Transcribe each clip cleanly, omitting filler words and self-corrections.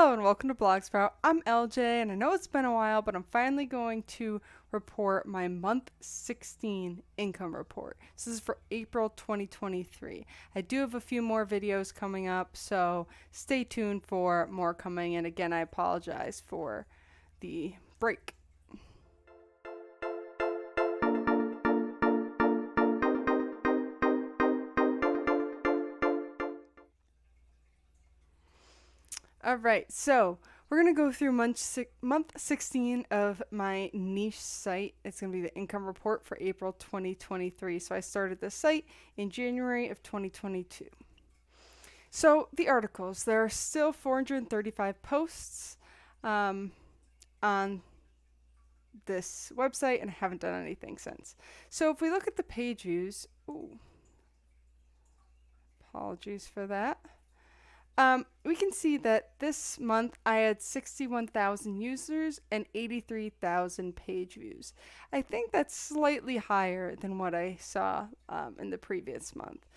Hello and welcome to Blogsprout. I'm LJ and I know it's been a while, but I'm finally going to report my month 16 income report. This is for April 2023. I do have a few more videos coming up, so stay tuned for more coming. And again, I apologize for the break. All right, so we're going to go through month 16 of my niche site. It's going to be the income report for April 2023. So I started this site in January of 2022. So the articles, there are still 435 posts on this website, and I haven't done anything since. So if we look at the page views, apologies for that. We can see that this month I had 61,000 users and 83,000 page views. I think that's slightly higher than what I saw in the previous month.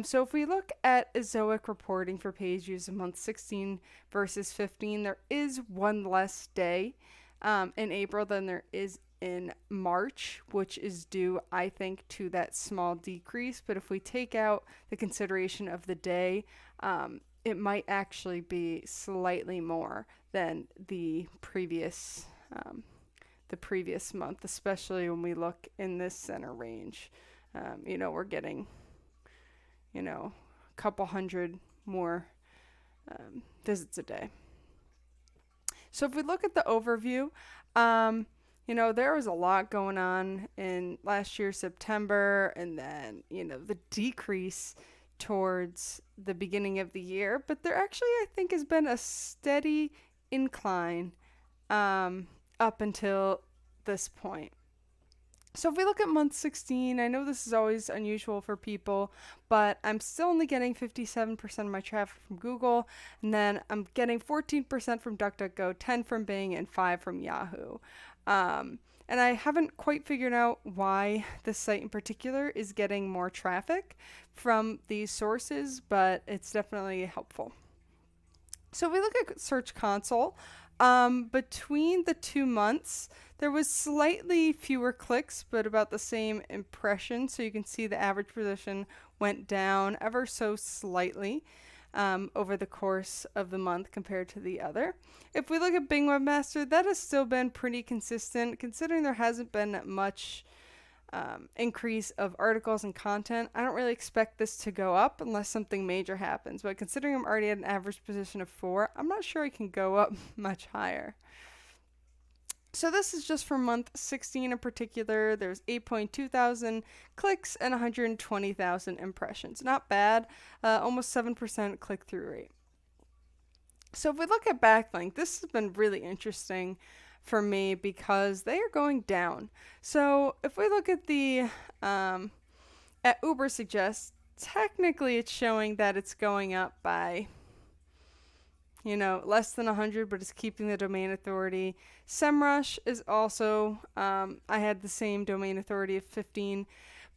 So if we look at Ezoic reporting for page views in month 16 versus 15, there is one less day in April than there is in March, which is due, I think, to that small decrease. But if we take out the consideration of the day, it might actually be slightly more than the previous month, especially when we look in this center range. We're getting, a couple hundred more visits a day. So if we look at the overview, there was a lot going on in last year's September, and then, the decrease towards the beginning of the year, but there actually, I think, has been a steady incline up until this point. So if we look at month 16, I know this is always unusual for people, but I'm still only getting 57% of my traffic from Google, and then I'm getting 14% from DuckDuckGo, 10 from Bing, and 5 from Yahoo. And I haven't quite figured out why this site in particular is getting more traffic from these sources, but it's definitely helpful. So if we look at Search Console, between the 2 months, there was slightly fewer clicks, but about the same impression. So you can see the average position went down ever so slightly over the course of the month compared to the other. If we look at Bing Webmaster, that has still been pretty consistent, considering there hasn't been much increase of articles and content. I don't really expect this to go up unless something major happens, but considering I'm already at an average position of 4, I'm not sure I can go up much higher. So this is just for month 16 in particular. There's 8.2 thousand clicks and 120,000 impressions. Not bad, almost 7% click-through rate. So if we look at Backlink, this has been really interesting for me because they are going down. So if we look at the at Uber Suggest, technically it's showing that it's going up by less than 100, but it's keeping the domain authority. SEMrush is also, I had the same domain authority of 15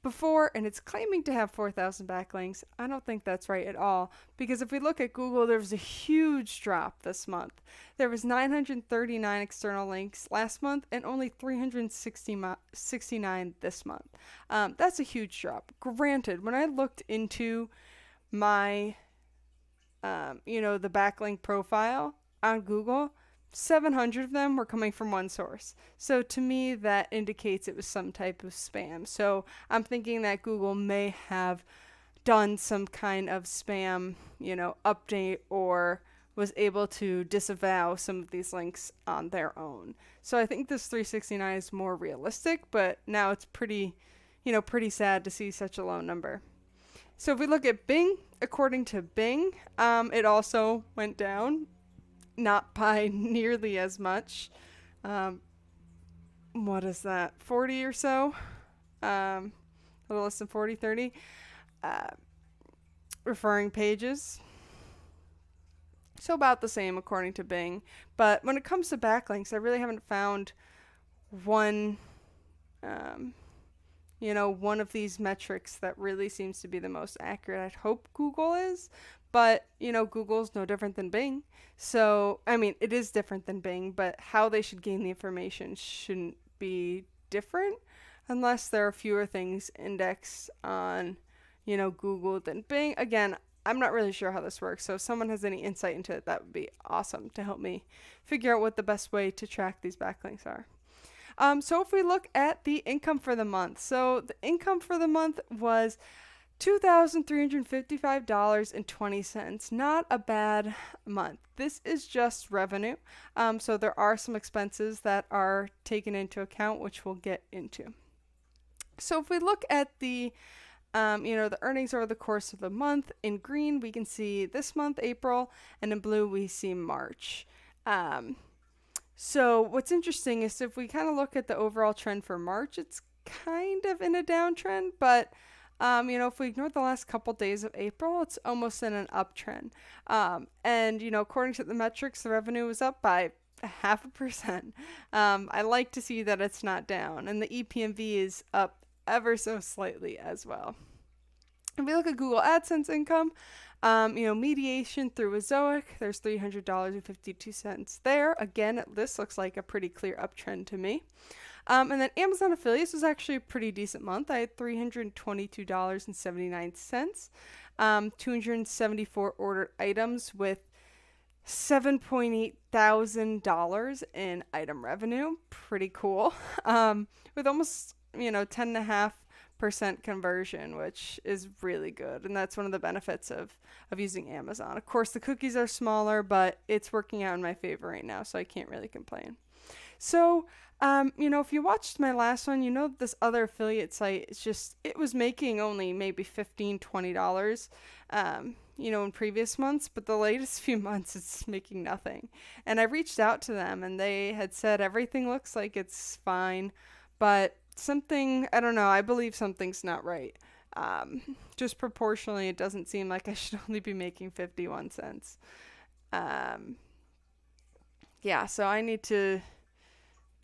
before, and it's claiming to have 4,000 backlinks. I don't think that's right at all, because if we look at Google, there was a huge drop this month. There was 939 external links last month and only 369 this month. That's a huge drop. Granted, when I looked into my the backlink profile on Google, 700 of them were coming from one source. So to me, that indicates it was some type of spam. So I'm thinking that Google may have done some kind of spam, update, or was able to disavow some of these links on their own. So I think this 369 is more realistic, but now it's pretty sad to see such a low number. So if we look at Bing, according to Bing, it also went down, not by nearly as much. What is that, 40 or so? A little less than 40, 30. Referring pages. So about the same according to Bing. But when it comes to backlinks, I really haven't found one one of these metrics that really seems to be the most accurate. I'd hope Google is, but Google's no different than Bing. So, I mean, it is different than Bing, but how they should gain the information shouldn't be different unless there are fewer things indexed on, Google than Bing. Again, I'm not really sure how this works, so if someone has any insight into it, that would be awesome to help me figure out what the best way to track these backlinks are. So if we look at the income for the month, so the income for the month was $2,355.20. Not a bad month. This is just revenue. So there are some expenses that are taken into account, which we'll get into. So if we look at the the earnings over the course of the month, in green we can see this month, April, and in blue we see March. So what's interesting is if we kind of look at the overall trend for March, it's kind of in a downtrend, but if we ignore the last couple days of April, it's almost in an uptrend. And according to the metrics, the revenue was up by 0.5%. I like to see that it's not down, and the EPMV is up ever so slightly as well. If we look at Google AdSense income, mediation through Azoic, there's $300.52 there. Again, this looks like a pretty clear uptrend to me. And then Amazon affiliates was actually a pretty decent month. I had $322.79, 274 ordered items with $7.8 thousand in item revenue. Pretty cool. With almost 10.5% conversion, which is really good, and that's one of the benefits of using Amazon. Of course, the cookies are smaller, but it's working out in my favor right now, so I can't really complain. So if you watched my last one, this other affiliate site, it was making only maybe $15-20 in previous months, but the latest few months it's making nothing. And I reached out to them, and they had said everything looks like it's fine, but something, I don't know, I believe something's not right. Just proportionally, it doesn't seem like I should only be making 51 cents. So I need to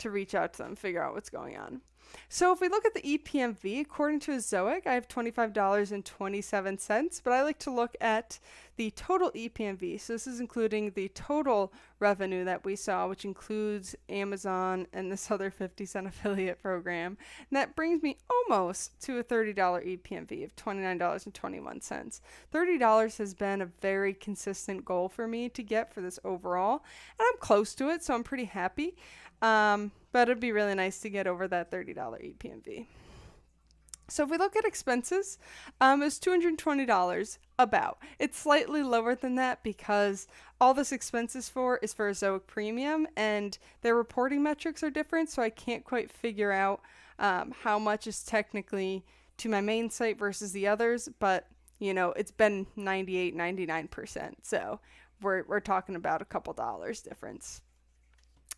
reach out to them, figure out what's going on. So if we look at the EPMV, according to Azoic, I have $25.27, but I like to look at the total EPMV. So this is including the total revenue that we saw, which includes Amazon and this other 50-cent affiliate program. And that brings me almost to a $30 EPMV of $29.21. $30 has been a very consistent goal for me to get for this overall, and I'm close to it, so I'm pretty happy. But it'd be really nice to get over that $30 EPMV. So if we look at expenses, it's $220 about. It's slightly lower than that because all this expense is for Azoic Premium, and their reporting metrics are different, so I can't quite figure out how much is technically to my main site versus the others, but it's been 98-99%, so we're talking about a couple dollars difference.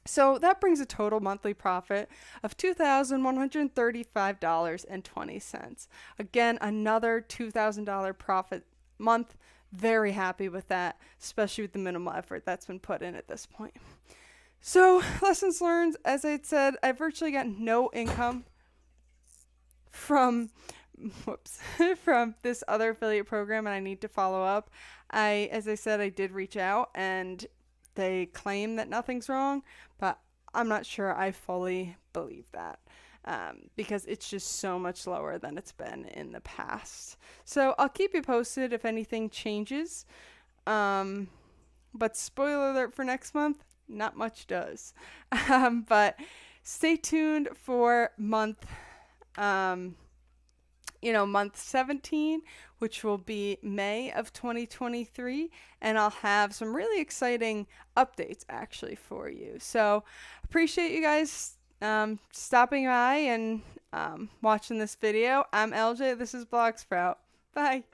So that brings a total monthly profit of $2,135.20. Again, another $2,000 profit month. Very happy with that, especially with the minimal effort that's been put in at this point. So lessons learned, as I said, I virtually got no income from this other affiliate program, and I need to follow up. As I said, I did reach out, and they claim that nothing's wrong, but I'm not sure I fully believe that because it's just so much lower than it's been in the past. So I'll keep you posted if anything changes. But spoiler alert for next month, not much does. But stay tuned for month 17, which will be May of 2023, and I'll have some really exciting updates actually for you. So appreciate you guys stopping by and watching this video. I'm LJ. This is Blog Sprout. Bye.